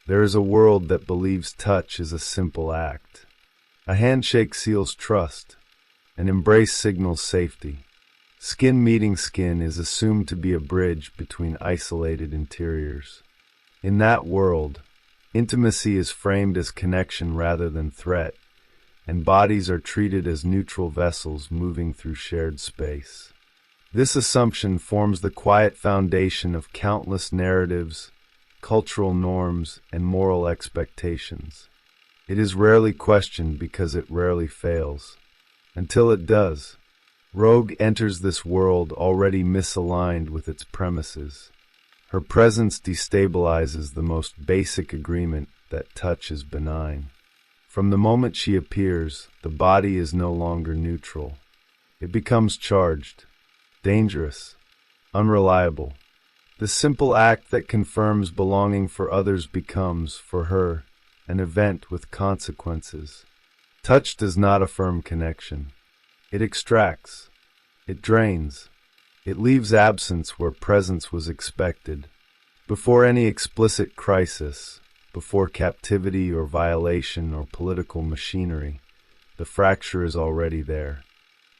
There is a world that believes touch is a simple act. A handshake seals trust. An embrace signals safety. Skin meeting skin is assumed to be a bridge between isolated interiors. In that world, intimacy is framed as connection rather than threat, and bodies are treated as neutral vessels moving through shared space. This assumption forms the quiet foundation of countless narratives, cultural norms, and moral expectations. It is rarely questioned because it rarely fails. Until it does, Rogue enters this world already misaligned with its premises. Her presence destabilizes the most basic agreement that touch is benign. From the moment she appears, the body is no longer neutral. It becomes charged, dangerous, unreliable. The simple act that confirms belonging for others becomes, for her, an event with consequences. Touch does not affirm connection. It extracts. It drains. It leaves absence where presence was expected. Before any explicit crisis, before captivity or violation or political machinery, the fracture is already there.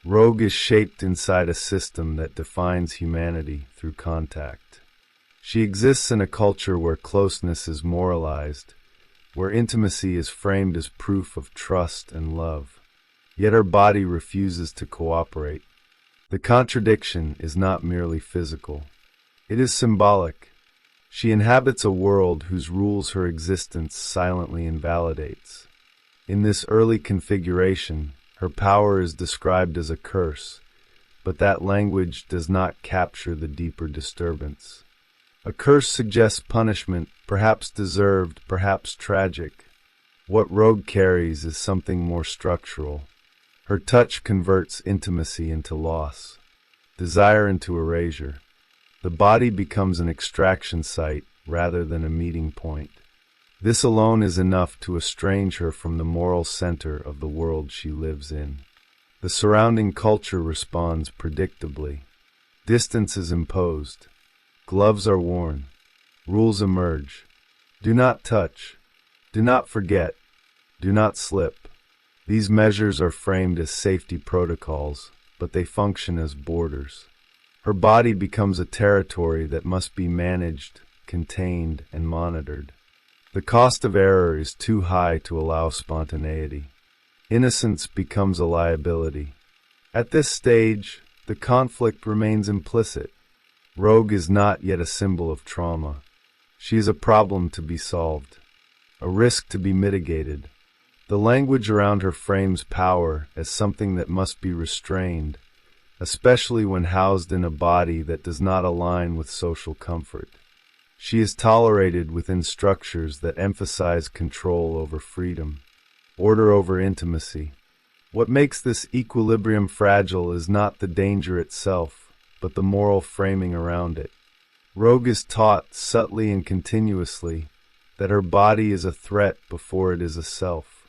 Rogue is shaped inside a system that defines humanity through contact. She exists in a culture where closeness is moralized, where intimacy is framed as proof of trust and love. Yet her body refuses to cooperate. The contradiction is not merely physical. It is symbolic. She inhabits a world whose rules her existence silently invalidates. In this early configuration, her power is described as a curse, but that language does not capture the deeper disturbance. A curse suggests punishment, perhaps deserved, perhaps tragic. What Rogue carries is something more structural. Her touch converts intimacy into loss, desire into erasure. The body becomes an extraction site rather than a meeting point. This alone is enough to estrange her from the moral center of the world she lives in. The surrounding culture responds predictably. Distance is imposed. Gloves are worn. Rules emerge. Do not touch. Do not forget. Do not slip. These measures are framed as safety protocols, but they function as borders. Her body becomes a territory that must be managed, contained, and monitored. The cost of error is too high to allow spontaneity. Innocence becomes a liability. At this stage, the conflict remains implicit. Rogue is not yet a symbol of trauma. She is a problem to be solved, a risk to be mitigated. The language around her frames power as something that must be restrained, especially when housed in a body that does not align with social comfort. She is tolerated within structures that emphasize control over freedom, order over intimacy. What makes this equilibrium fragile is not the danger itself, but the moral framing around it. Rogue is taught subtly and continuously that her body is a threat before it is a self.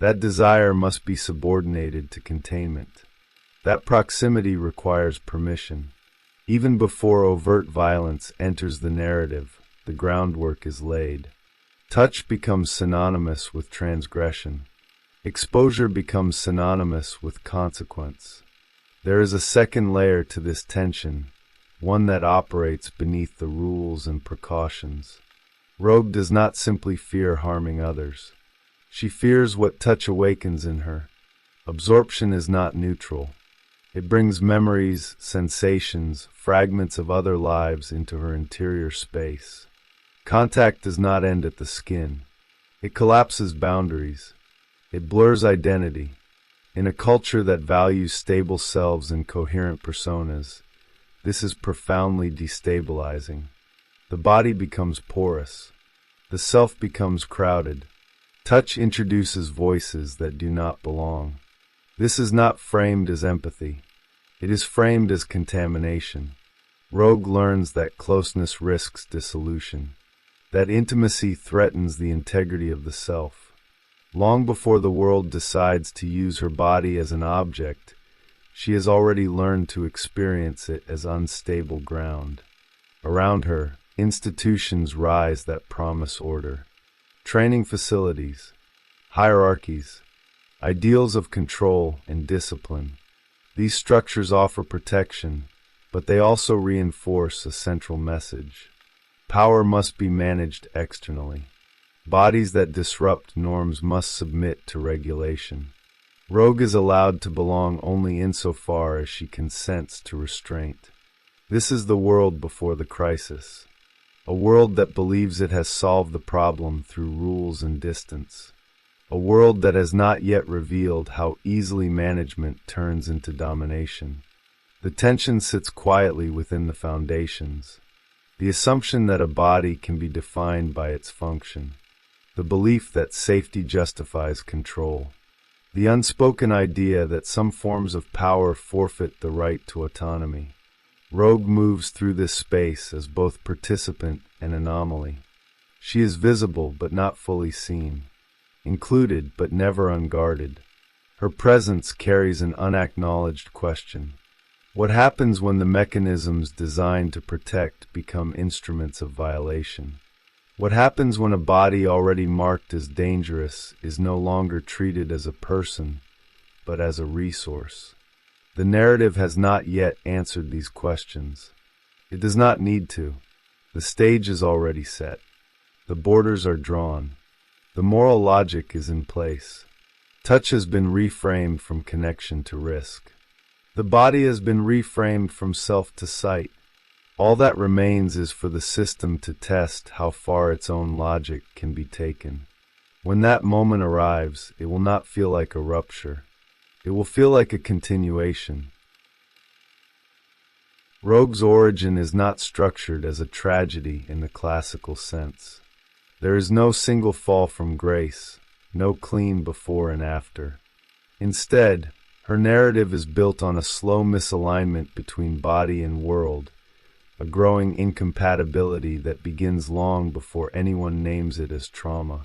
That desire must be subordinated to containment. That proximity requires permission. Even before overt violence enters the narrative, the groundwork is laid. Touch becomes synonymous with transgression. Exposure becomes synonymous with consequence. There is a second layer to this tension, one that operates beneath the rules and precautions. Rogue does not simply fear harming others. She fears what touch awakens in her. Absorption is not neutral. It brings memories, sensations, fragments of other lives into her interior space. Contact does not end at the skin. It collapses boundaries. It blurs identity. In a culture that values stable selves and coherent personas, this is profoundly destabilizing. The body becomes porous. The self becomes crowded. Touch introduces voices that do not belong. This is not framed as empathy. It is framed as contamination. Rogue learns that closeness risks dissolution, that intimacy threatens the integrity of the self. Long before the world decides to use her body as an object, she has already learned to experience it as unstable ground. Around her, institutions rise that promise order. training facilities, hierarchies, ideals of control and discipline. These structures offer protection, but they also reinforce a central message. Power must be managed externally. Bodies that disrupt norms must submit to regulation. Rogue is allowed to belong only insofar as she consents to restraint. This is the world before the crisis, a world that believes it has solved the problem through rules and distance, a world that has not yet revealed how easily management turns into domination. The tension sits quietly within the foundations, the assumption that a body can be defined by its function, the belief that safety justifies control, the unspoken idea that some forms of power forfeit the right to autonomy. Rogue moves through this space as both participant and anomaly. She is visible but not fully seen, included but never unguarded. Her presence carries an unacknowledged question. What happens when the mechanisms designed to protect become instruments of violation? What happens when a body already marked as dangerous is no longer treated as a person, but as a resource? The narrative has not yet answered these questions. It does not need to. The stage is already set. The borders are drawn. The moral logic is in place. Touch has been reframed from connection to risk. The body has been reframed from self to sight. All that remains is for the system to test how far its own logic can be taken. When that moment arrives, it will not feel like a rupture. It will feel like a continuation. Rogue's origin is not structured as a tragedy in the classical sense. There is no single fall from grace, no clean before and after. Instead, her narrative is built on a slow misalignment between body and world, a growing incompatibility that begins long before anyone names it as trauma.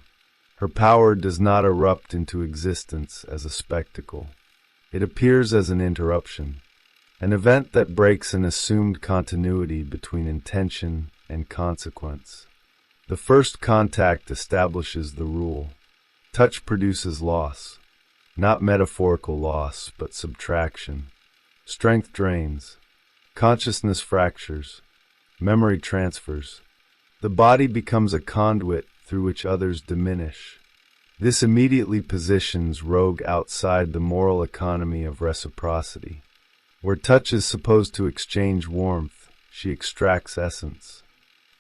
Her power does not erupt into existence as a spectacle. It appears as an interruption, an event that breaks an assumed continuity between intention and consequence. The first contact establishes the rule. Touch produces loss, not metaphorical loss, but subtraction. Strength drains, consciousness fractures, memory transfers. The body becomes a conduit through which others diminish. This immediately positions Rogue outside the moral economy of reciprocity. Where touch is supposed to exchange warmth, she extracts essence.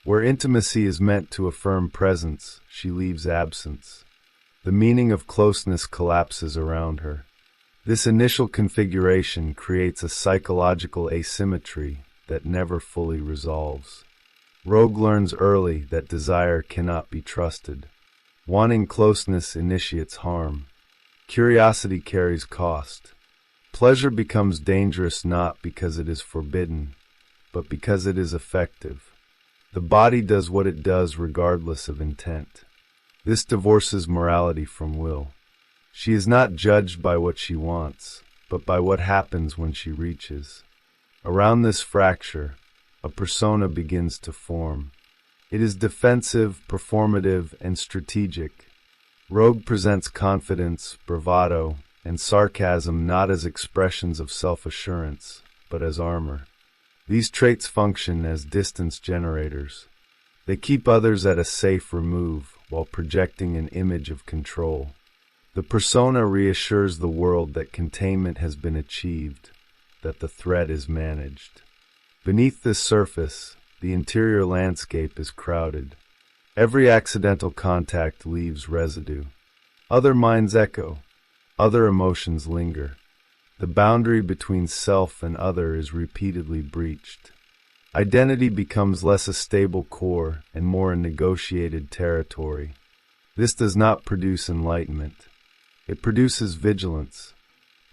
Where intimacy is meant to affirm presence, she leaves absence. The meaning of closeness collapses around her. This initial configuration creates a psychological asymmetry that never fully resolves. Rogue learns early that desire cannot be trusted. Wanting closeness initiates harm. Curiosity carries cost. Pleasure becomes dangerous not because it is forbidden, but because it is effective. The body does what it does regardless of intent. This divorces morality from will. She is not judged by what she wants, but by what happens when she reaches. Around this fracture, a persona begins to form. It is defensive, performative, and strategic. Rogue presents confidence, bravado, and sarcasm not as expressions of self-assurance, but as armor. These traits function as distance generators. They keep others at a safe remove while projecting an image of control. The persona reassures the world that containment has been achieved, that the threat is managed. Beneath this surface, the interior landscape is crowded. Every accidental contact leaves residue. Other minds echo. Other emotions linger. The boundary between self and other is repeatedly breached. Identity becomes less a stable core and more a negotiated territory. This does not produce enlightenment. It produces vigilance.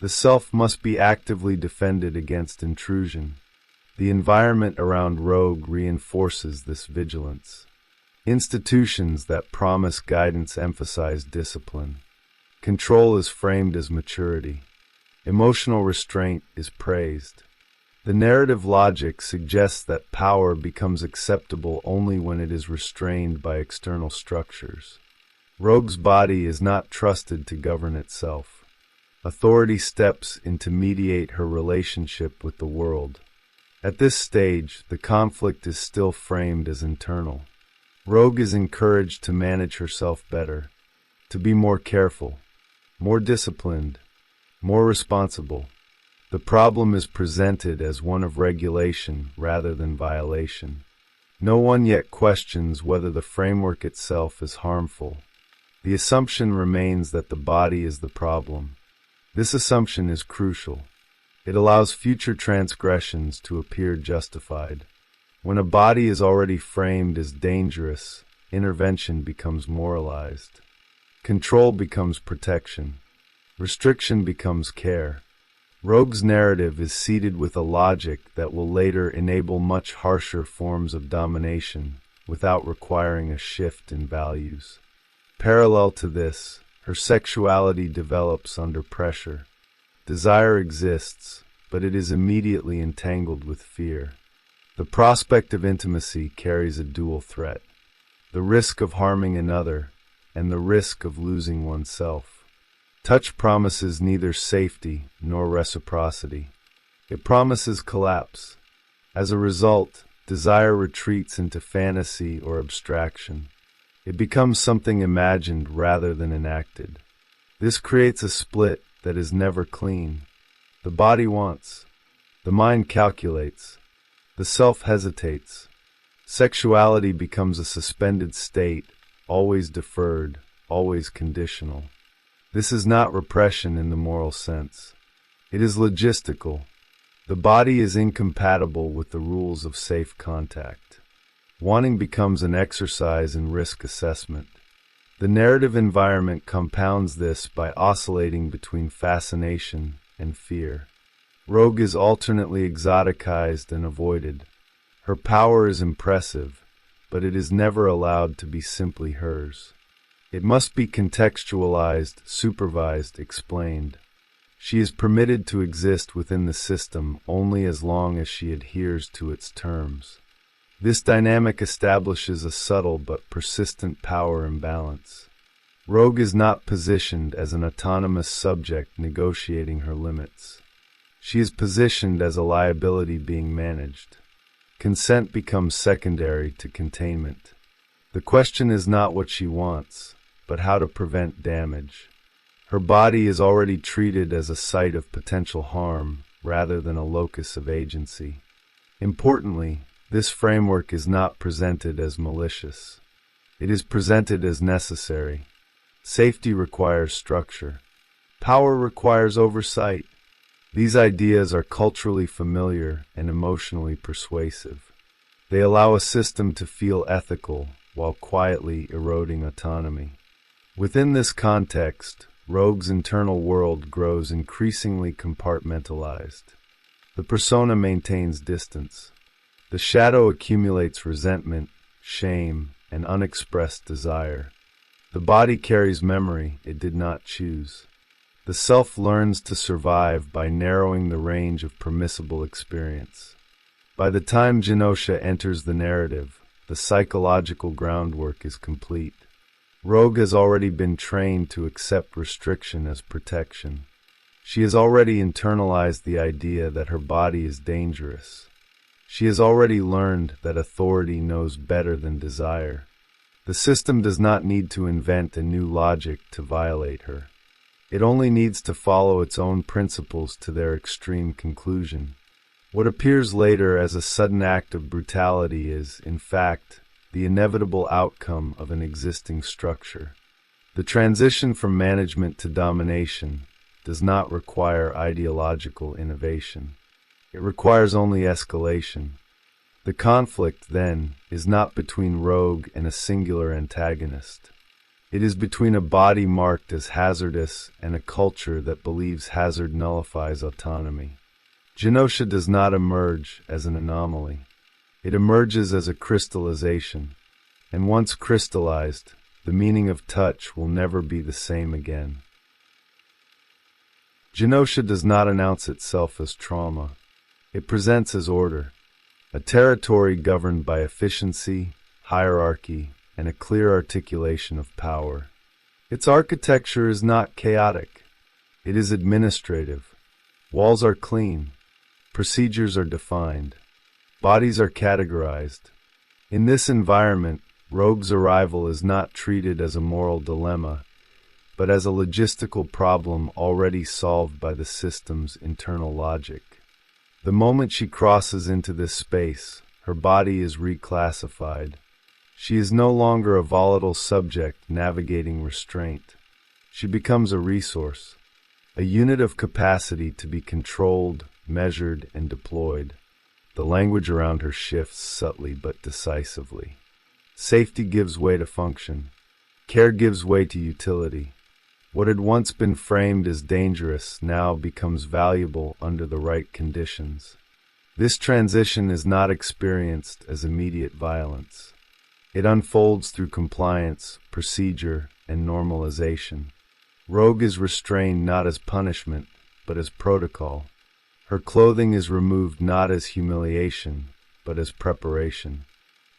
The self must be actively defended against intrusion. The environment around Rogue reinforces this vigilance. Institutions that promise guidance emphasize discipline. Control is framed as maturity. Emotional restraint is praised. The narrative logic suggests that power becomes acceptable only when it is restrained by external structures. Rogue's body is not trusted to govern itself. Authority steps in to mediate her relationship with the world. At this stage, the conflict is still framed as internal. Rogue is encouraged to manage herself better, to be more careful, more disciplined, more responsible. The problem is presented as one of regulation rather than violation. No one yet questions whether the framework itself is harmful. The assumption remains that the body is the problem. This assumption is crucial. It allows future transgressions to appear justified. When a body is already framed as dangerous, intervention becomes moralized. Control becomes protection. Restriction becomes care. Rogue's narrative is seeded with a logic that will later enable much harsher forms of domination without requiring a shift in values. Parallel to this, her sexuality develops under pressure. Desire exists, but it is immediately entangled with fear. The prospect of intimacy carries a dual threat: the risk of harming another and the risk of losing oneself. Touch promises neither safety nor reciprocity. It promises collapse. As a result, desire retreats into fantasy or abstraction. It becomes something imagined rather than enacted. This creates a split that is never clean. The body wants. The mind calculates. The self hesitates. Sexuality becomes a suspended state, always deferred, always conditional. This is not repression in the moral sense. It is logistical. The body is incompatible with the rules of safe contact. Wanting becomes an exercise in risk assessment. The narrative environment compounds this by oscillating between fascination and fear. Rogue is alternately exoticized and avoided. Her power is impressive, but it is never allowed to be simply hers. It must be contextualized, supervised, explained. She is permitted to exist within the system only as long as she adheres to its terms. This dynamic establishes a subtle but persistent power imbalance. Rogue is not positioned as an autonomous subject negotiating her limits. She is positioned as a liability being managed. Consent becomes secondary to containment. The question is not what she wants, but how to prevent damage. Her body is already treated as a site of potential harm rather than a locus of agency. Importantly, this framework is not presented as malicious. It is presented as necessary. Safety requires structure. Power requires oversight. These ideas are culturally familiar and emotionally persuasive. They allow a system to feel ethical while quietly eroding autonomy. Within this context, Rogue's internal world grows increasingly compartmentalized. The persona maintains distance. The shadow accumulates resentment, shame, and unexpressed desire. The body carries memory it did not choose. The self learns to survive by narrowing the range of permissible experience. By the time Genosha enters the narrative, the psychological groundwork is complete. Rogue has already been trained to accept restriction as protection. She has already internalized the idea that her body is dangerous. She has already learned that authority knows better than desire. The system does not need to invent a new logic to violate her. It only needs to follow its own principles to their extreme conclusion. What appears later as a sudden act of brutality is, in fact, the inevitable outcome of an existing structure. The transition from management to domination does not require ideological innovation. It requires only escalation. The conflict, then, is not between Rogue and a singular antagonist. It is between a body marked as hazardous and a culture that believes hazard nullifies autonomy. Genosha does not emerge as an anomaly. It emerges as a crystallization, and once crystallized, the meaning of touch will never be the same again. Genosha does not announce itself as trauma. It presents as order, a territory governed by efficiency, hierarchy, and a clear articulation of power. Its architecture is not chaotic. It is administrative. Walls are clean. Procedures are defined. Bodies are categorized. In this environment, Rogue's arrival is not treated as a moral dilemma, but as a logistical problem already solved by the system's internal logic. The moment she crosses into this space, her body is reclassified. She is no longer a volatile subject navigating restraint. She becomes a resource, a unit of capacity to be controlled, measured, and deployed. The language around her shifts subtly but decisively. Safety gives way to function. Care gives way to utility. What had once been framed as dangerous now becomes valuable under the right conditions. This transition is not experienced as immediate violence. It unfolds through compliance, procedure, and normalization. Rogue is restrained not as punishment, but as protocol. Her clothing is removed not as humiliation, but as preparation.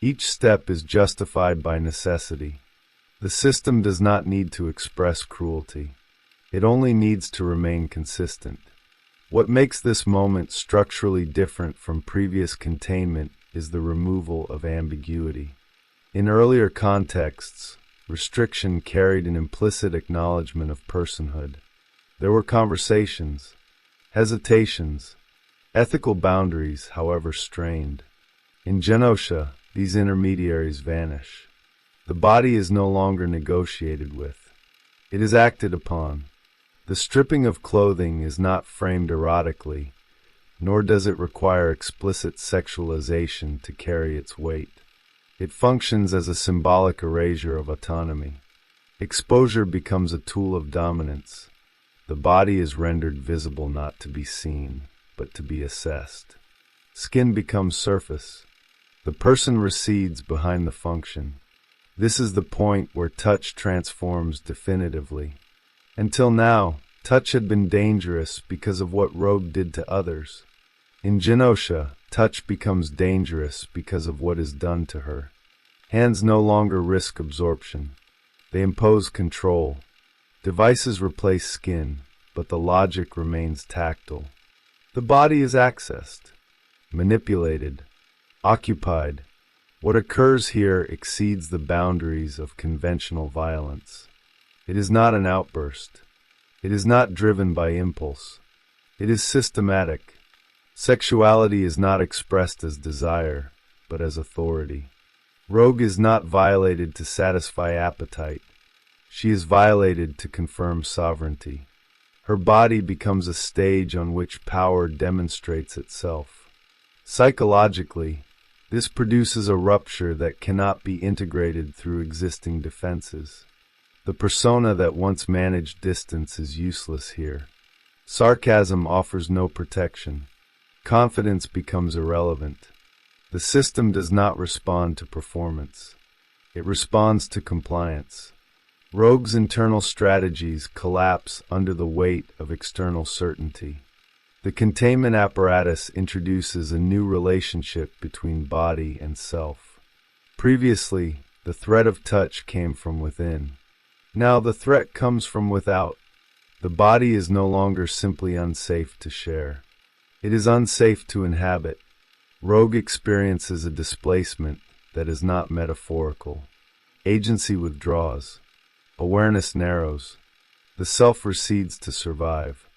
Each step is justified by necessity. The system does not need to express cruelty. It only needs to remain consistent. What makes this moment structurally different from previous containment is the removal of ambiguity. In earlier contexts, restriction carried an implicit acknowledgement of personhood. There were conversations, hesitations, ethical boundaries, however strained. In Genosha, these intermediaries vanish. The body is no longer negotiated with. It is acted upon. The stripping of clothing is not framed erotically, nor does it require explicit sexualization to carry its weight. It functions as a symbolic erasure of autonomy. Exposure becomes a tool of dominance. The body is rendered visible not to be seen, but to be assessed. Skin becomes surface. The person recedes behind the function. This is the point where touch transforms definitively. Until now, touch had been dangerous because of what Rogue did to others. In Genosha, touch becomes dangerous because of what is done to her. Hands no longer risk absorption. They impose control. Devices replace skin, but the logic remains tactile. The body is accessed, manipulated, occupied. What occurs here exceeds the boundaries of conventional violence. It is not an outburst. It is not driven by impulse. It is systematic. Sexuality is not expressed as desire, but as authority. Rogue is not violated to satisfy appetite. She is violated to confirm sovereignty. Her body becomes a stage on which power demonstrates itself. Psychologically, this produces a rupture that cannot be integrated through existing defenses. The persona that once managed distance is useless here. Sarcasm offers no protection. Confidence becomes irrelevant. The system does not respond to performance. It responds to compliance. Rogue's internal strategies collapse under the weight of external certainty. The containment apparatus introduces a new relationship between body and self. Previously, the threat of touch came from within. Now the threat comes from without. The body is no longer simply unsafe to share. It is unsafe to inhabit. Rogue experiences a displacement that is not metaphorical. Agency withdraws. Awareness narrows. The self recedes to survive.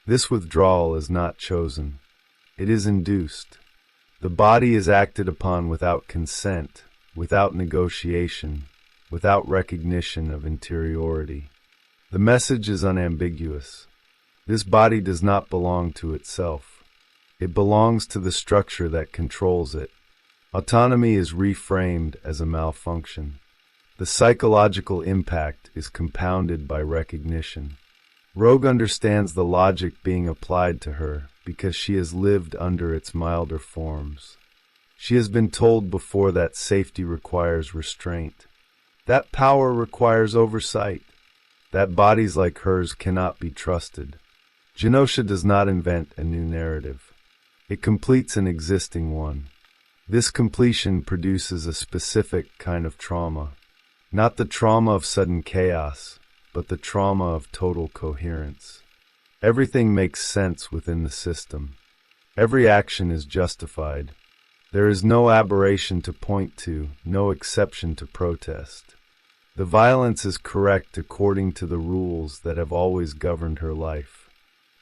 This withdrawal is not chosen. It is induced. The body is acted upon without consent, without negotiation, without recognition of interiority. The message is unambiguous. This body does not belong to itself. It belongs to the structure that controls it. Autonomy is reframed as a malfunction. The psychological impact is compounded by recognition. Rogue understands the logic being applied to her because she has lived under its milder forms. She has been told before that safety requires restraint, that power requires oversight, that bodies like hers cannot be trusted. Genosha does not invent a new narrative. It completes an existing one. This completion produces a specific kind of trauma, not the trauma of sudden chaos, but the trauma of total coherence. Everything makes sense within the system. Every action is justified. There is no aberration to point to, no exception to protest. The violence is correct according to the rules that have always governed her life.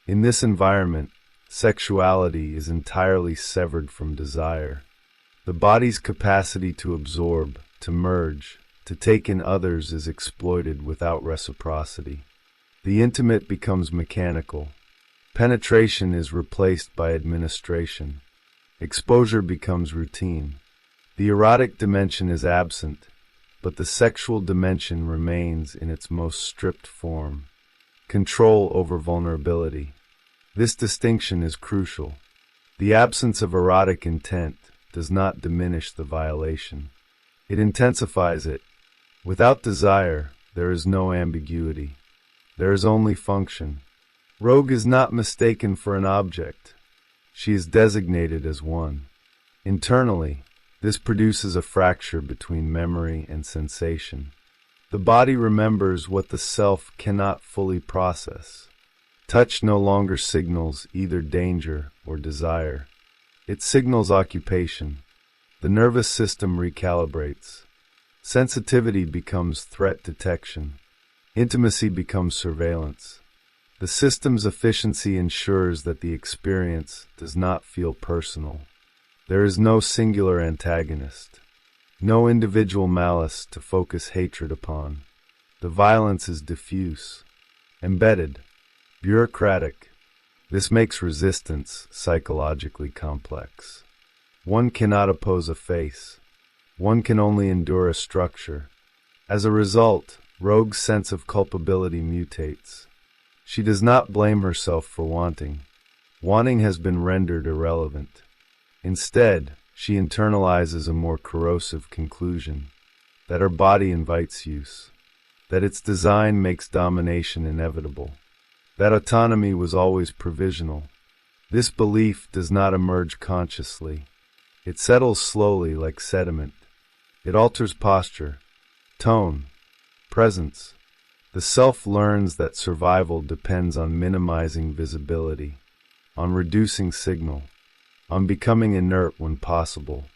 In this environment, sexuality is entirely severed from desire. The body's capacity to absorb, to merge, to take in others is exploited without reciprocity. The intimate becomes mechanical. Penetration is replaced by administration. Exposure becomes routine. The erotic dimension is absent, but the sexual dimension remains in its most stripped form. Control over vulnerability. This distinction is crucial. The absence of erotic intent does not diminish the violation. It intensifies it. Without desire, there is no ambiguity. There is only function. Rogue is not mistaken for an object. She is designated as one. Internally, this produces a fracture between memory and sensation. The body remembers what the self cannot fully process. Touch no longer signals either danger or desire. It signals occupation. The nervous system recalibrates. Sensitivity becomes threat detection. Intimacy becomes surveillance. The system's efficiency ensures that the experience does not feel personal. There is no singular antagonist, no individual malice to focus hatred upon. The violence is diffuse, embedded, bureaucratic. This makes resistance psychologically complex. One cannot oppose a face. One can only endure a structure. As a result, Rogue's sense of culpability mutates. She does not blame herself for wanting. Wanting has been rendered irrelevant. Instead, she internalizes a more corrosive conclusion, that her body invites use, that its design makes domination inevitable, that autonomy was always provisional. This belief does not emerge consciously. It settles slowly like sediment. It alters posture, tone, presence. The self learns that survival depends on minimizing visibility, on reducing signal, on becoming inert when possible.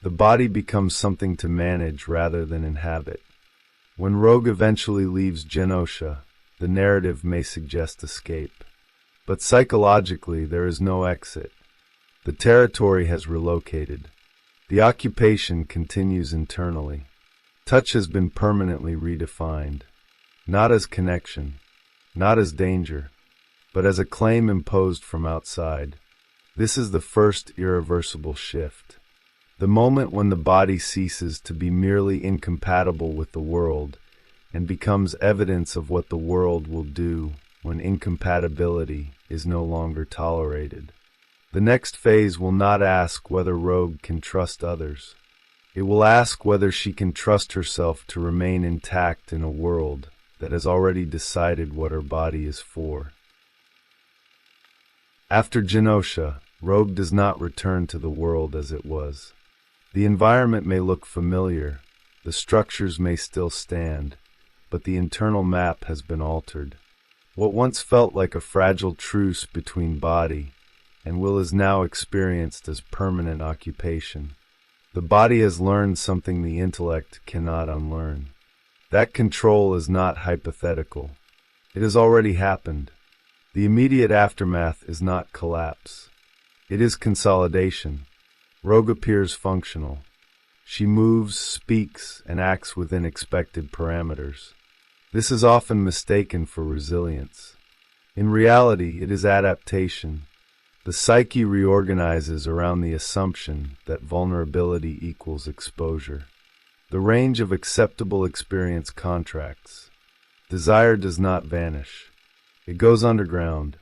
The body becomes something to manage rather than inhabit. When Rogue eventually leaves Genosha, the narrative may suggest escape. But psychologically, there is no exit. The territory has relocated. The occupation continues internally. Touch has been permanently redefined. Not as connection, not as danger, but as a claim imposed from outside. This is the first irreversible shift. The moment when the body ceases to be merely incompatible with the world and becomes evidence of what the world will do when incompatibility is no longer tolerated. The next phase will not ask whether Rogue can trust others. It will ask whether she can trust herself to remain intact in a world that has already decided what her body is for. After Genosha, Rogue does not return to the world as it was. The environment may look familiar, the structures may still stand, but the internal map has been altered. What once felt like a fragile truce between body and will is now experienced as permanent occupation. The body has learned something the intellect cannot unlearn. That control is not hypothetical. It has already happened. The immediate aftermath is not collapse. It is consolidation. Rogue appears functional. She moves, speaks, and acts within expected parameters. This is often mistaken for resilience. In reality, it is adaptation. The psyche reorganizes around the assumption that vulnerability equals exposure. The range of acceptable experience contracts. Desire does not vanish. It goes underground.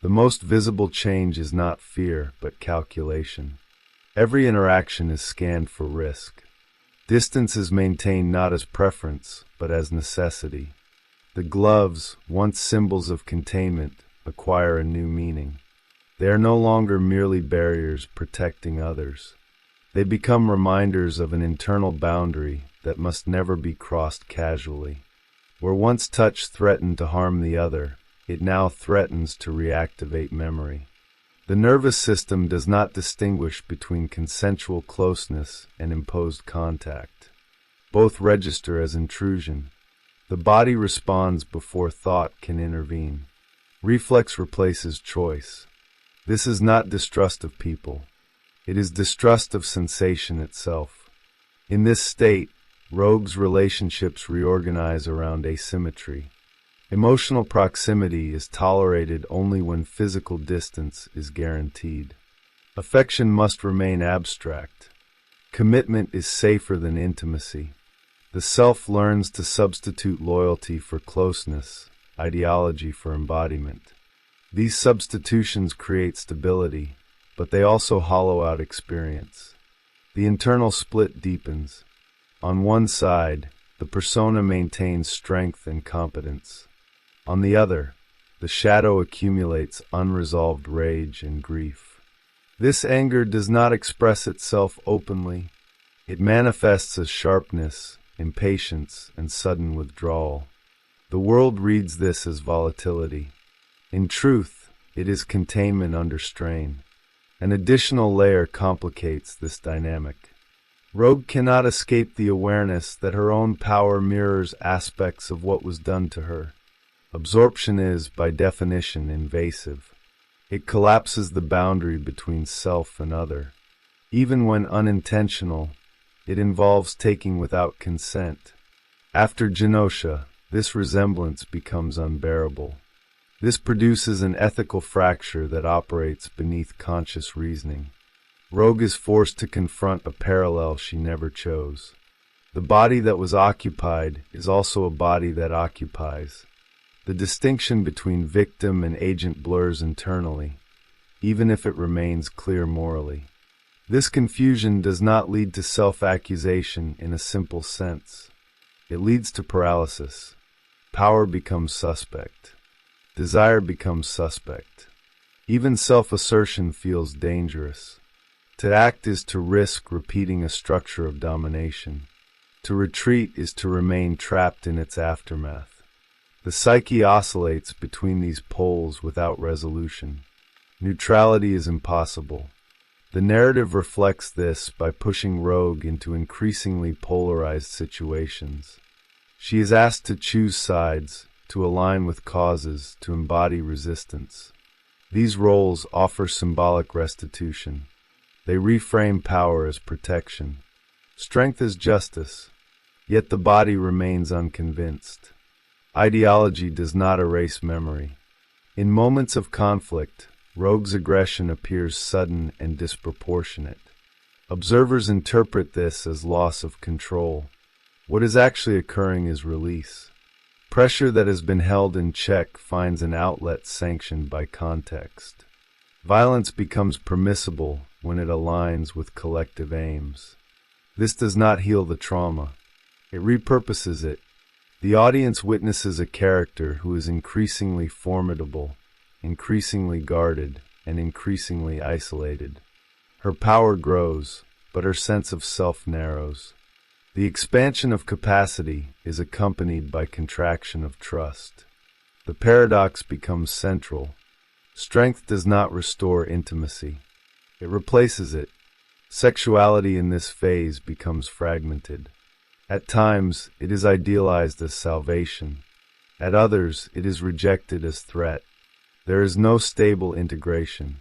The most visible change is not fear, but calculation. Every interaction is scanned for risk. Distance is maintained not as preference, but as necessity. The gloves, once symbols of containment, acquire a new meaning. They are no longer merely barriers protecting others. They become reminders of an internal boundary that must never be crossed casually. Where once touch threatened to harm the other, it now threatens to reactivate memory. The nervous system does not distinguish between consensual closeness and imposed contact. Both register as intrusion. The body responds before thought can intervene. Reflex replaces choice. This is not distrust of people. It is distrust of sensation itself. In this state, Rogue's relationships reorganize around asymmetry. Emotional proximity is tolerated only when physical distance is guaranteed. Affection must remain abstract. Commitment is safer than intimacy. The self learns to substitute loyalty for closeness, ideology for embodiment. These substitutions create stability, but they also hollow out experience. The internal split deepens. On one side, the persona maintains strength and competence. On the other, the shadow accumulates unresolved rage and grief. This anger does not express itself openly. It manifests as sharpness, impatience, and sudden withdrawal. The world reads this as volatility. In truth, it is containment under strain. An additional layer complicates this dynamic. Rogue cannot escape the awareness that her own power mirrors aspects of what was done to her. Absorption is, by definition, invasive. It collapses the boundary between self and other. Even when unintentional, it involves taking without consent. After Genosha, this resemblance becomes unbearable. This produces an ethical fracture that operates beneath conscious reasoning. Rogue is forced to confront a parallel she never chose. The body that was occupied is also a body that occupies. The distinction between victim and agent blurs internally, even if it remains clear morally. This confusion does not lead to self-accusation in a simple sense. It leads to paralysis. Power becomes suspect. Desire becomes suspect. Even self-assertion feels dangerous. To act is to risk repeating a structure of domination. To retreat is to remain trapped in its aftermath. The psyche oscillates between these poles without resolution. Neutrality is impossible. The narrative reflects this by pushing Rogue into increasingly polarized situations. She is asked to choose sides, to align with causes, to embody resistance. These roles offer symbolic restitution. They reframe power as protection. Strength as justice. Yet the body remains unconvinced. Ideology does not erase memory. In moments of conflict, Rogue's aggression appears sudden and disproportionate. Observers interpret this as loss of control. What is actually occurring is release. Pressure that has been held in check finds an outlet sanctioned by context. Violence becomes permissible when it aligns with collective aims. This does not heal the trauma. It repurposes it. The audience witnesses a character who is increasingly formidable, increasingly guarded, and increasingly isolated. Her power grows, but her sense of self narrows. The expansion of capacity is accompanied by contraction of trust. The paradox becomes central. Strength does not restore intimacy. It replaces it. Sexuality in this phase becomes fragmented. At times, it is idealized as salvation. At others, it is rejected as threat. There is no stable integration.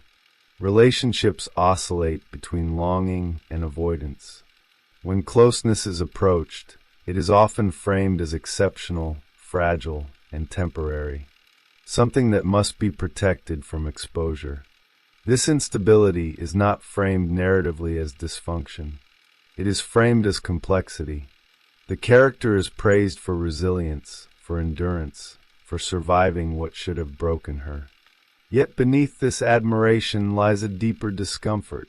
Relationships oscillate between longing and avoidance. When closeness is approached, it is often framed as exceptional, fragile, and temporary, something that must be protected from exposure. This instability is not framed narratively as dysfunction. It is framed as complexity. The character is praised for resilience, for endurance, for surviving what should have broken her. Yet beneath this admiration lies a deeper discomfort.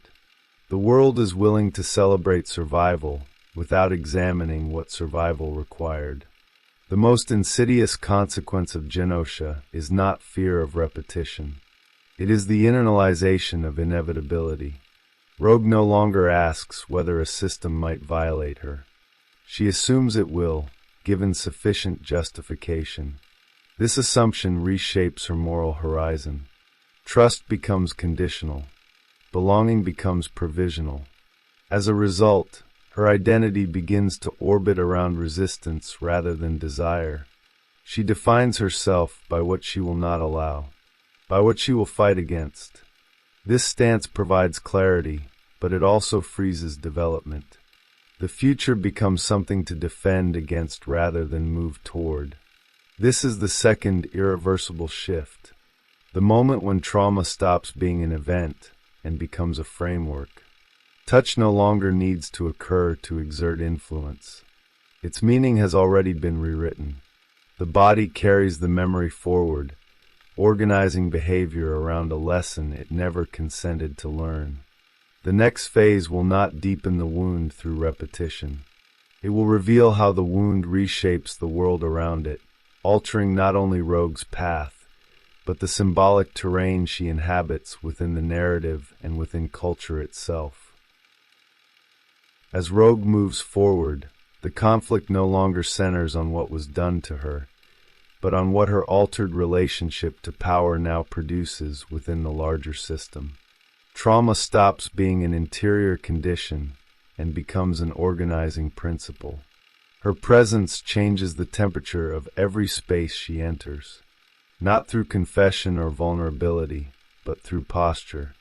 The world is willing to celebrate survival without examining what survival required. The most insidious consequence of Genosha is not fear of repetition. It is the internalization of inevitability. Rogue no longer asks whether a system might violate her. She assumes it will, given sufficient justification. This assumption reshapes her moral horizon. Trust becomes conditional. Belonging becomes provisional. As a result, her identity begins to orbit around resistance rather than desire. She defines herself by what she will not allow, by what she will fight against. This stance provides clarity, but it also freezes development. The future becomes something to defend against rather than move toward. This is the second irreversible shift, the moment when trauma stops being an event and becomes a framework. Touch no longer needs to occur to exert influence. Its meaning has already been rewritten. The body carries the memory forward, organizing behavior around a lesson it never consented to learn. The next phase will not deepen the wound through repetition. It will reveal how the wound reshapes the world around it, altering not only Rogue's path, but the symbolic terrain she inhabits within the narrative and within culture itself. As Rogue moves forward, the conflict no longer centers on what was done to her, but on what her altered relationship to power now produces within the larger system. Trauma stops being an interior condition and becomes an organizing principle. Her presence changes the temperature of every space she enters, not through confession or vulnerability, but through posture,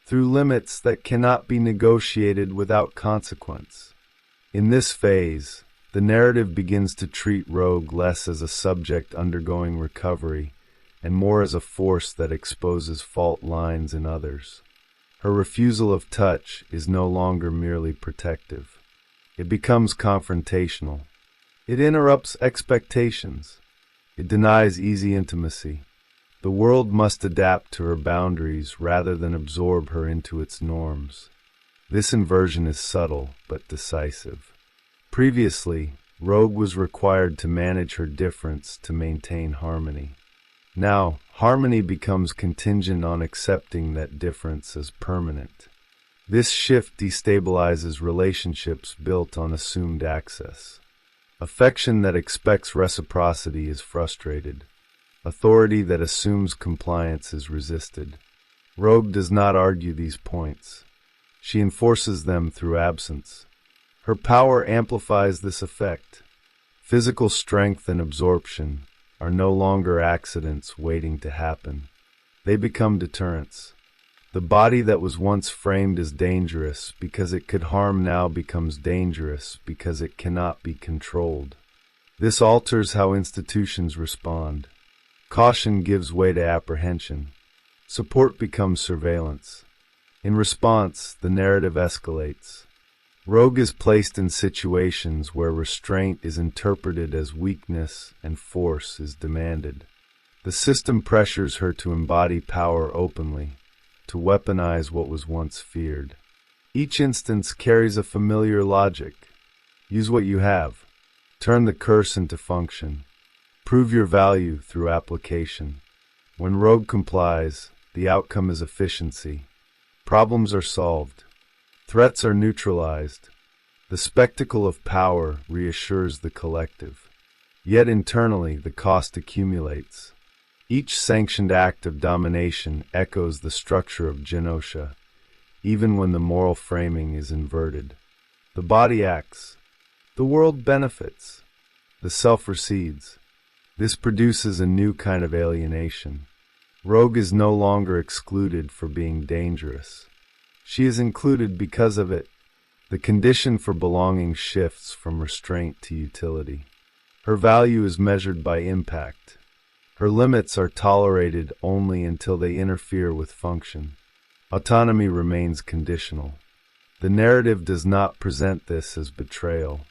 through limits that cannot be negotiated without consequence. In this phase, the narrative begins to treat Rogue less as a subject undergoing recovery and more as a force that exposes fault lines in others. Her refusal of touch is no longer merely protective. It becomes confrontational. It interrupts expectations. It denies easy intimacy. The world must adapt to her boundaries rather than absorb her into its norms. This inversion is subtle but decisive. Previously, Rogue was required to manage her difference to maintain harmony. Now, harmony becomes contingent on accepting that difference as permanent. This shift destabilizes relationships built on assumed access. Affection that expects reciprocity is frustrated. Authority that assumes compliance is resisted. Rogue does not argue these points. She enforces them through absence. Her power amplifies this effect. Physical strength and absorption are no longer accidents waiting to happen. They become deterrents. The body that was once framed as dangerous because it could harm now becomes dangerous because it cannot be controlled. This alters how institutions respond. Caution gives way to apprehension. Support becomes surveillance. In response, the narrative escalates. Rogue is placed in situations where restraint is interpreted as weakness and force is demanded. The system pressures her to embody power openly, to weaponize what was once feared. Each instance carries a familiar logic. Use what you have. Turn the curse into function. Prove your value through application. When Rogue complies, the outcome is efficiency. Problems are solved. Threats are neutralized. The spectacle of power reassures the collective. Yet internally, the cost accumulates. Each sanctioned act of domination echoes the structure of Genosha, even when the moral framing is inverted. The body acts. The world benefits. The self recedes. This produces a new kind of alienation. Rogue is no longer excluded for being dangerous. She is included because of it. The condition for belonging shifts from restraint to utility. Her value is measured by impact. Her limits are tolerated only until they interfere with function. Autonomy remains conditional. The narrative does not present this as betrayal.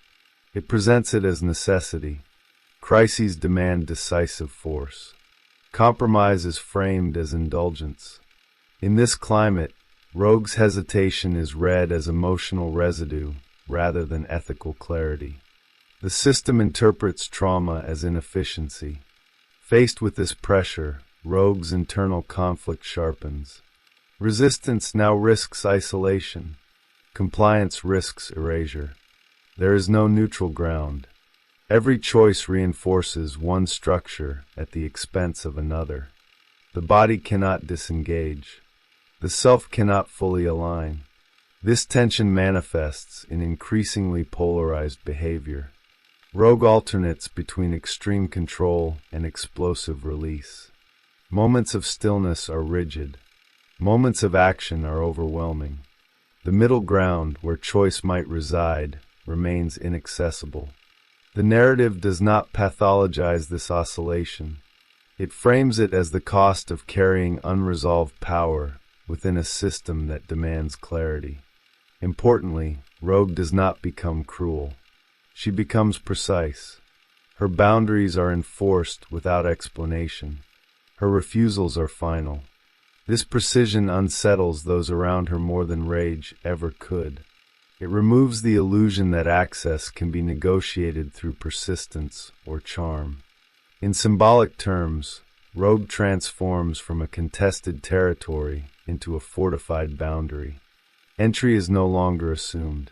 It presents it as necessity. Crises demand decisive force. Compromise is framed as indulgence. In this climate, Rogue's hesitation is read as emotional residue rather than ethical clarity. The system interprets trauma as inefficiency. Faced with this pressure, Rogue's internal conflict sharpens. Resistance now risks isolation. Compliance risks erasure. There is no neutral ground. Every choice reinforces one structure at the expense of another. The body cannot disengage. The self cannot fully align. This tension manifests in increasingly polarized behavior. Rogue alternates between extreme control and explosive release. Moments of stillness are rigid. Moments of action are overwhelming. The middle ground, where choice might reside, remains inaccessible. The narrative does not pathologize this oscillation. It frames it as the cost of carrying unresolved power within a system that demands clarity. Importantly, Rogue does not become cruel. She becomes precise. Her boundaries are enforced without explanation. Her refusals are final. This precision unsettles those around her more than rage ever could. It removes the illusion that access can be negotiated through persistence or charm. In symbolic terms, Rogue transforms from a contested territory into a fortified boundary. Entry is no longer assumed.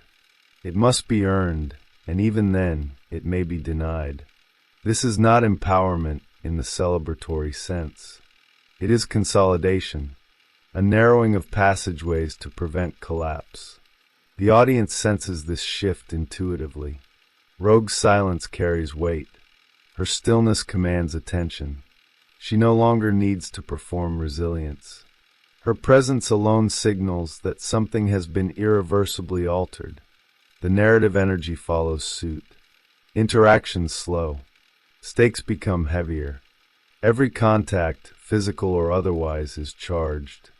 It must be earned, and even then, it may be denied. This is not empowerment in the celebratory sense. It is consolidation, a narrowing of passageways to prevent collapse. The audience senses this shift intuitively. Rogue's silence carries weight. Her stillness commands attention. She no longer needs to perform resilience. Her presence alone signals that something has been irreversibly altered. The narrative energy follows suit. Interactions slow. Stakes become heavier. Every contact, physical or otherwise, is charged.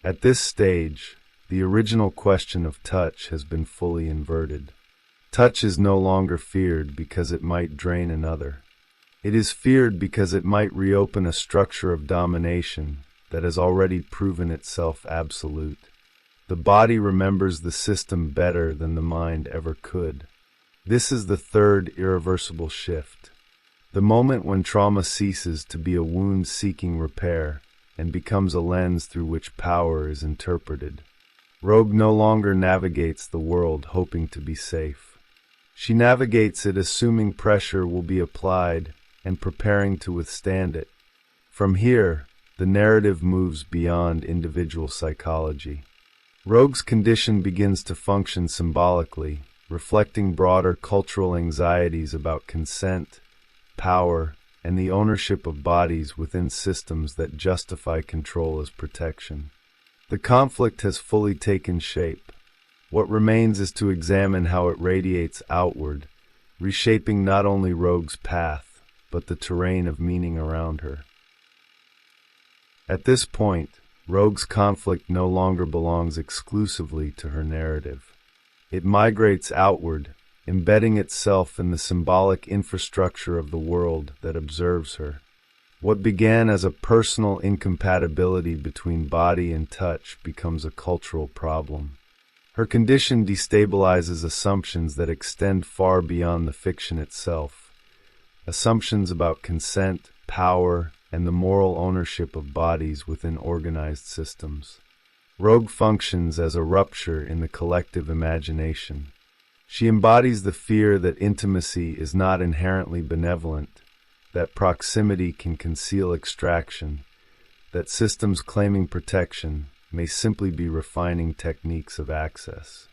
At this stage, the original question of touch has been fully inverted. Touch is no longer feared because it might drain another. It is feared because it might reopen a structure of domination that has already proven itself absolute. The body remembers the system better than the mind ever could. This is the third irreversible shift. The moment when trauma ceases to be a wound seeking repair and becomes a lens through which power is interpreted. Rogue no longer navigates the world hoping to be safe. She navigates it assuming pressure will be applied and preparing to withstand it. From here, the narrative moves beyond individual psychology. Rogue's condition begins to function symbolically, reflecting broader cultural anxieties about consent, power, and the ownership of bodies within systems that justify control as protection. The conflict has fully taken shape. What remains is to examine how it radiates outward, reshaping not only Rogue's path, but the terrain of meaning around her. At this point, Rogue's conflict no longer belongs exclusively to her narrative. It migrates outward, embedding itself in the symbolic infrastructure of the world that observes her. What began as a personal incompatibility between body and touch becomes a cultural problem. Her condition destabilizes assumptions that extend far beyond the fiction itself. Assumptions about consent, power, and the moral ownership of bodies within organized systems. Rogue functions as a rupture in the collective imagination. She embodies the fear that intimacy is not inherently benevolent, that proximity can conceal extraction, that systems claiming protection may simply be refining techniques of access.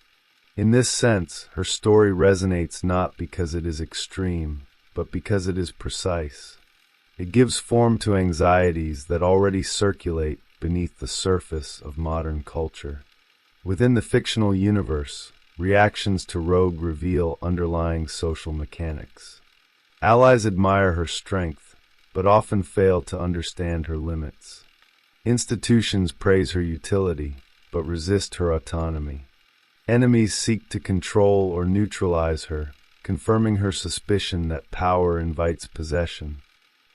In this sense, her story resonates not because it is extreme, but because it is precise. It gives form to anxieties that already circulate beneath the surface of modern culture. Within the fictional universe, reactions to Rogue reveal underlying social mechanics. Allies admire her strength, but often fail to understand her limits. Institutions praise her utility, but resist her autonomy. Enemies seek to control or neutralize her, confirming her suspicion that power invites possession.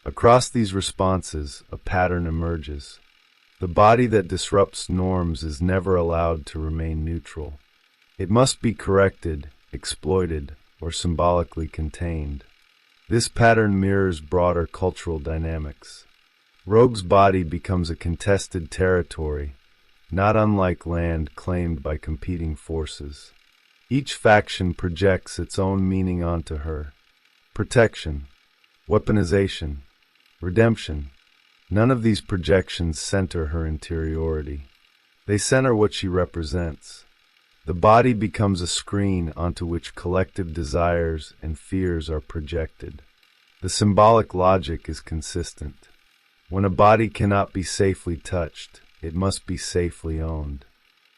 Across these responses, a pattern emerges. The body that disrupts norms is never allowed to remain neutral. It must be corrected, exploited, or symbolically contained. This pattern mirrors broader cultural dynamics. Rogue's body becomes a contested territory, not unlike land claimed by competing forces. Each faction projects its own meaning onto her. protection, weaponization, redemption. None of these projections center her interiority. They center what she represents. The body becomes a screen onto which collective desires and fears are projected. The symbolic logic is consistent. When a body cannot be safely touched, it must be safely owned.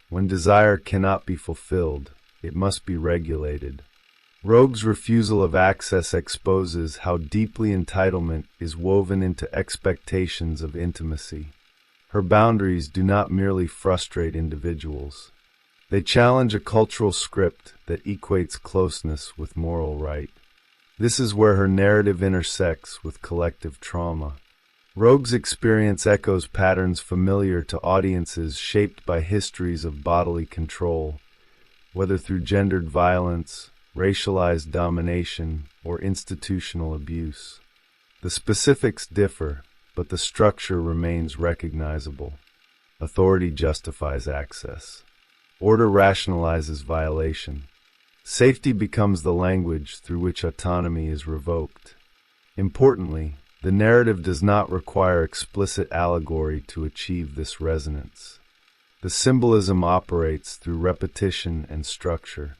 When desire cannot be fulfilled, it must be regulated. Rogue's refusal of access exposes how deeply entitlement is woven into expectations of intimacy. Her boundaries do not merely frustrate individuals. They challenge a cultural script that equates closeness with moral right. This is where her narrative intersects with collective trauma. Rogue's experience echoes patterns familiar to audiences shaped by histories of bodily control, whether through gendered violence, racialized domination, or institutional abuse. The specifics differ, but the structure remains recognizable. Authority justifies access. Order rationalizes violation. Safety becomes the language through which autonomy is revoked. Importantly, the narrative does not require explicit allegory to achieve this resonance. The symbolism operates through repetition and structure.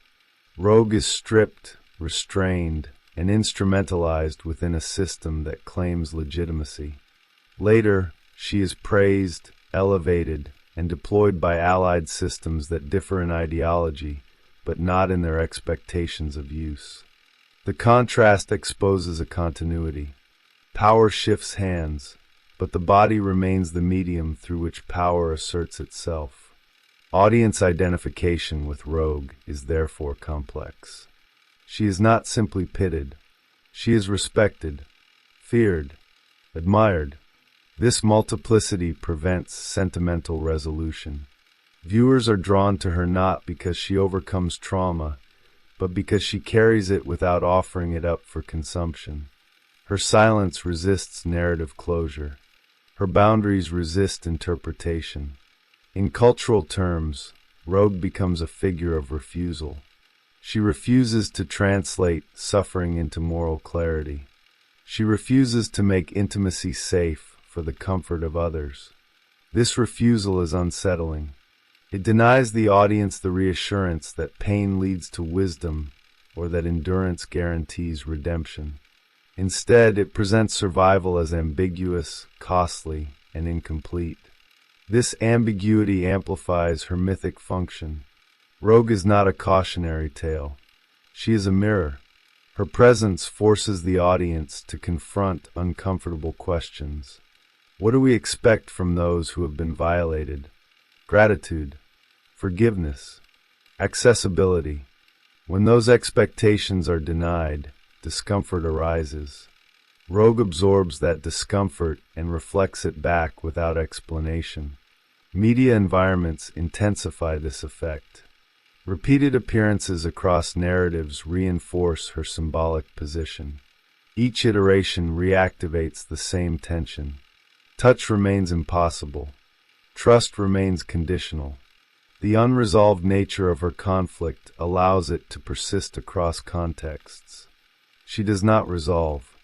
Rogue is stripped, restrained, and instrumentalized within a system that claims legitimacy. Later, she is praised, elevated, and deployed by allied systems that differ in ideology, but not in their expectations of use. The contrast exposes a continuity. Power shifts hands, but the body remains the medium through which power asserts itself. Audience identification with Rogue is therefore complex. She is not simply pitted. She is respected, feared, admired. This multiplicity prevents sentimental resolution. Viewers are drawn to her not because she overcomes trauma, but because she carries it without offering it up for consumption. Her silence resists narrative closure. Her boundaries resist interpretation. In cultural terms, Rogue becomes a figure of refusal. She refuses to translate suffering into moral clarity. She refuses to make intimacy safe for the comfort of others. This refusal is unsettling. It denies the audience the reassurance that pain leads to wisdom or that endurance guarantees redemption. Instead, it presents survival as ambiguous, costly, and incomplete. This ambiguity amplifies her mythic function. Rogue is not a cautionary tale. She is a mirror. Her presence forces the audience to confront uncomfortable questions. What do we expect from those who have been violated? Gratitude, forgiveness, accessibility. When those expectations are denied, discomfort arises. Rogue absorbs that discomfort and reflects it back without explanation. Media environments intensify this effect. Repeated appearances across narratives reinforce her symbolic position. Each iteration reactivates the same tension. Touch remains impossible. Trust remains conditional. The unresolved nature of her conflict allows it to persist across contexts. She does not resolve.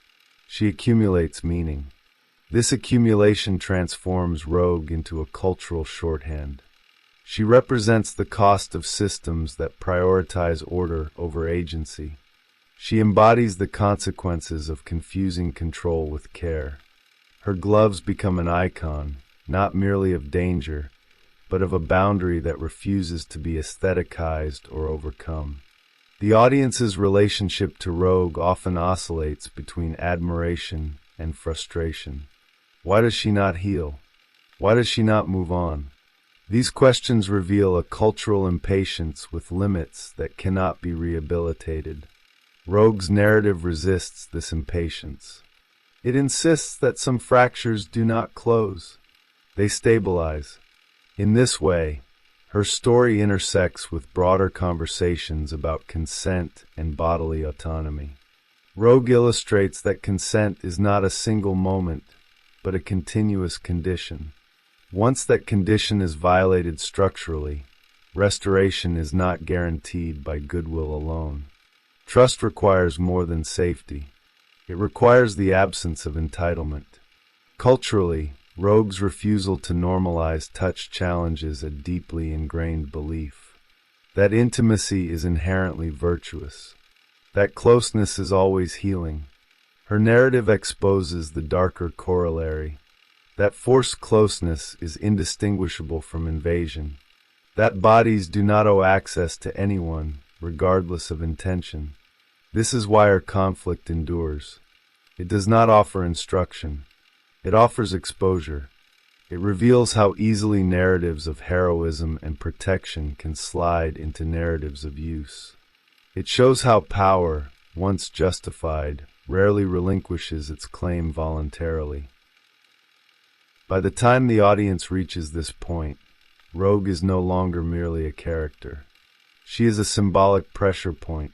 She accumulates meaning. This accumulation transforms Rogue into a cultural shorthand. She represents the cost of systems that prioritize order over agency. She embodies the consequences of confusing control with care. Her gloves become an icon, not merely of danger, but of a boundary that refuses to be aestheticized or overcome. The audience's relationship to Rogue often oscillates between admiration and frustration. Why does she not heal? Why does she not move on? These questions reveal a cultural impatience with limits that cannot be rehabilitated. Rogue's narrative resists this impatience. It insists that some fractures do not close. They stabilize. In this way, her story intersects with broader conversations about consent and bodily autonomy. Rogue illustrates that consent is not a single moment, but a continuous condition. Once that condition is violated structurally, restoration is not guaranteed by goodwill alone. Trust requires more than safety. It requires the absence of entitlement. Culturally, Rogue's refusal to normalize touch challenges a deeply ingrained belief that intimacy is inherently virtuous, that closeness is always healing. Her narrative exposes the darker corollary, that forced closeness is indistinguishable from invasion, that bodies do not owe access to anyone, regardless of intention. This is why her conflict endures. It does not offer instruction. It offers exposure. It reveals how easily narratives of heroism and protection can slide into narratives of use. It shows how power, once justified, rarely relinquishes its claim voluntarily. By the time the audience reaches this point, Rogue is no longer merely a character. She is a symbolic pressure point,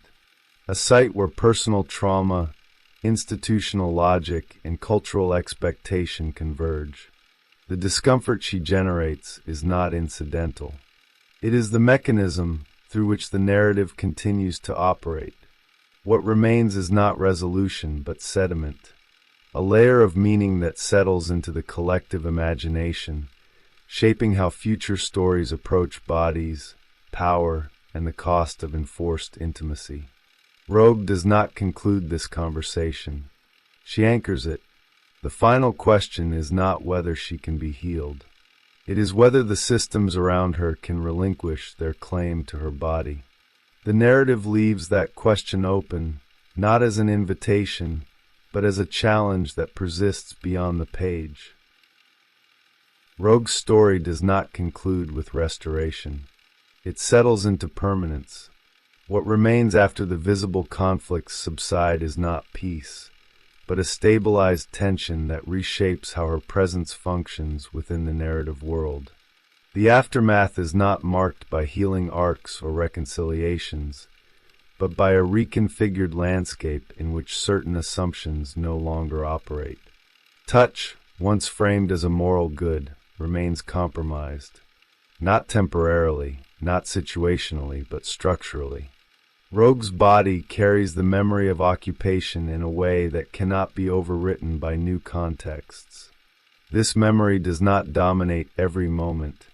a site where personal trauma, institutional logic, and cultural expectation converge. The discomfort she generates is not incidental. It is the mechanism through which the narrative continues to operate. What remains is not resolution, but sediment, a layer of meaning that settles into the collective imagination, shaping how future stories approach bodies, power, and the cost of enforced intimacy. Rogue does not conclude this conversation. She anchors it. The final question is not whether she can be healed. It is whether the systems around her can relinquish their claim to her body. The narrative leaves that question open, not as an invitation, but as a challenge that persists beyond the page. Rogue's story does not conclude with restoration. It settles into permanence. What remains after the visible conflicts subside is not peace, but a stabilized tension that reshapes how her presence functions within the narrative world. The aftermath is not marked by healing arcs or reconciliations, but by a reconfigured landscape in which certain assumptions no longer operate. Touch, once framed as a moral good, remains compromised, not temporarily, not situationally, but structurally. Rogue's body carries the memory of occupation in a way that cannot be overwritten by new contexts. This memory does not dominate every moment,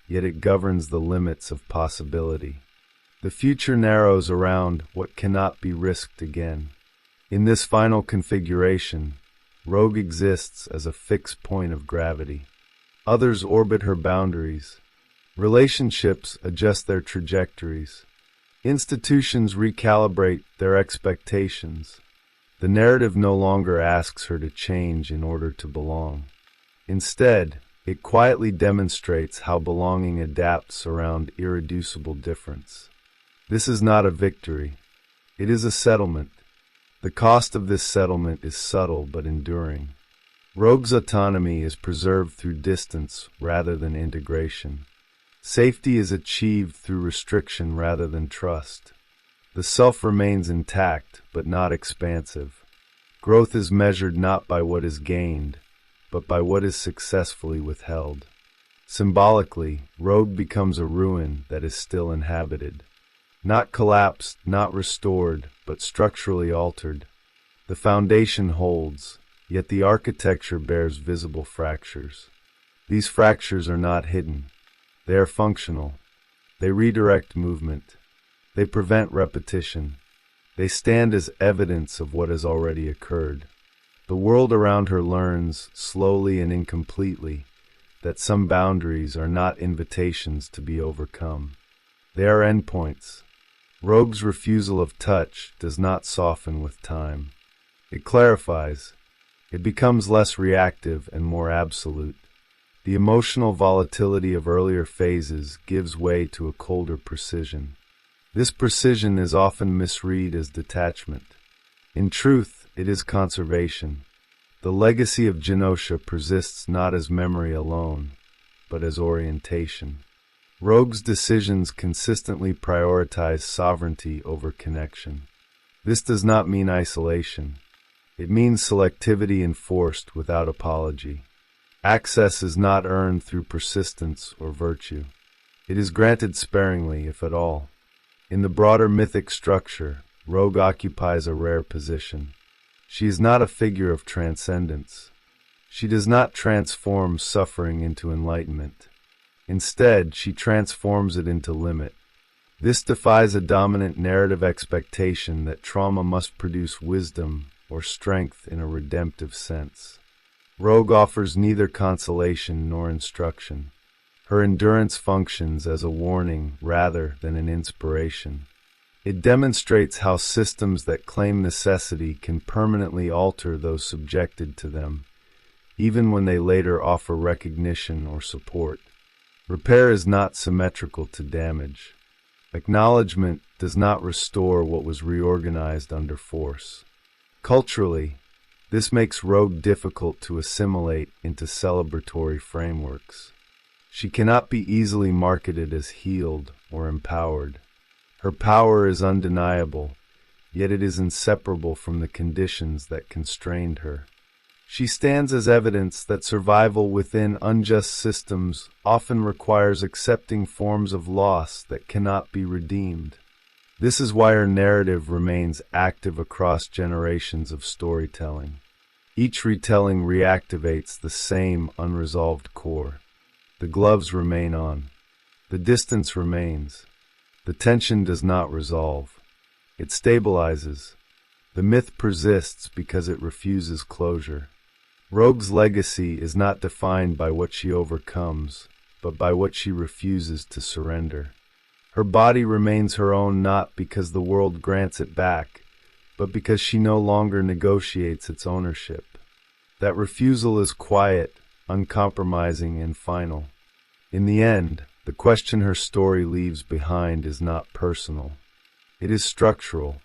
yet it governs the limits of possibility. The future narrows around what cannot be risked again. In this final configuration, Rogue exists as a fixed point of gravity. Others orbit her boundaries. Relationships adjust their trajectories. Institutions recalibrate their expectations. The narrative no longer asks her to change in order to belong. Instead, it quietly demonstrates how belonging adapts around irreducible difference. This is not a victory. It is a settlement. The cost of this settlement is subtle but enduring. Rogue's autonomy is preserved through distance rather than integration. Safety is achieved through restriction rather than trust. The self remains intact, but not expansive. Growth is measured not by what is gained, but by what is successfully withheld. Symbolically, Rogue becomes a ruin that is still inhabited. Not collapsed, not restored, but structurally altered. The foundation holds, yet the architecture bears visible fractures. These fractures are not hidden. They are functional. They redirect movement. They prevent repetition. They stand as evidence of what has already occurred. The world around her learns, slowly and incompletely, that some boundaries are not invitations to be overcome. They are endpoints. Rogue's refusal of touch does not soften with time. It clarifies. It becomes less reactive and more absolute. The emotional volatility of earlier phases gives way to a colder precision. This precision is often misread as detachment. In truth, it is conservation. The legacy of Genosha persists not as memory alone, but as orientation. Rogue's decisions consistently prioritize sovereignty over connection. This does not mean isolation. It means selectivity enforced without apology. Access is not earned through persistence or virtue. It is granted sparingly, if at all. In the broader mythic structure, Rogue occupies a rare position. She is not a figure of transcendence. She does not transform suffering into enlightenment. Instead, she transforms it into limit. This defies a dominant narrative expectation that trauma must produce wisdom or strength in a redemptive sense. Rogue offers neither consolation nor instruction. Her endurance functions as a warning rather than an inspiration. It demonstrates how systems that claim necessity can permanently alter those subjected to them, even when they later offer recognition or support. Repair is not symmetrical to damage. Acknowledgement does not restore what was reorganized under force. Culturally, this makes Rogue difficult to assimilate into celebratory frameworks. She cannot be easily marketed as healed or empowered. Her power is undeniable, yet it is inseparable from the conditions that constrained her. She stands as evidence that survival within unjust systems often requires accepting forms of loss that cannot be redeemed. This is why her narrative remains active across generations of storytelling. Each retelling reactivates the same unresolved core. The gloves remain on. The distance remains. The tension does not resolve. It stabilizes. The myth persists because it refuses closure. Rogue's legacy is not defined by what she overcomes, but by what she refuses to surrender. Her body remains her own not because the world grants it back, but because she no longer negotiates its ownership. That refusal is quiet, uncompromising, and final. In the end, the question her story leaves behind is not personal. It is structural.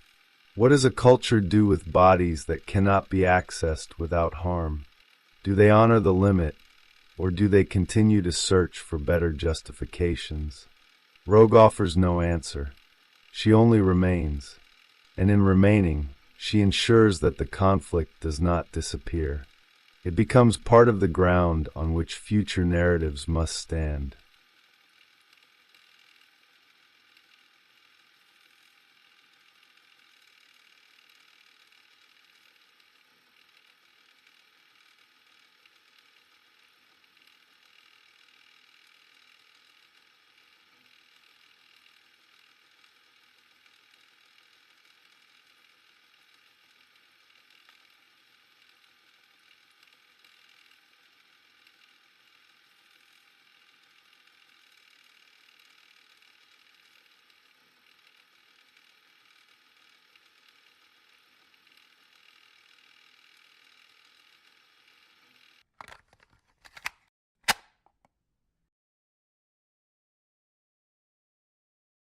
What does a culture do with bodies that cannot be accessed without harm? Do they honor the limit, or do they continue to search for better justifications? Rogue offers no answer. She only remains, and in remaining, she ensures that the conflict does not disappear. It becomes part of the ground on which future narratives must stand.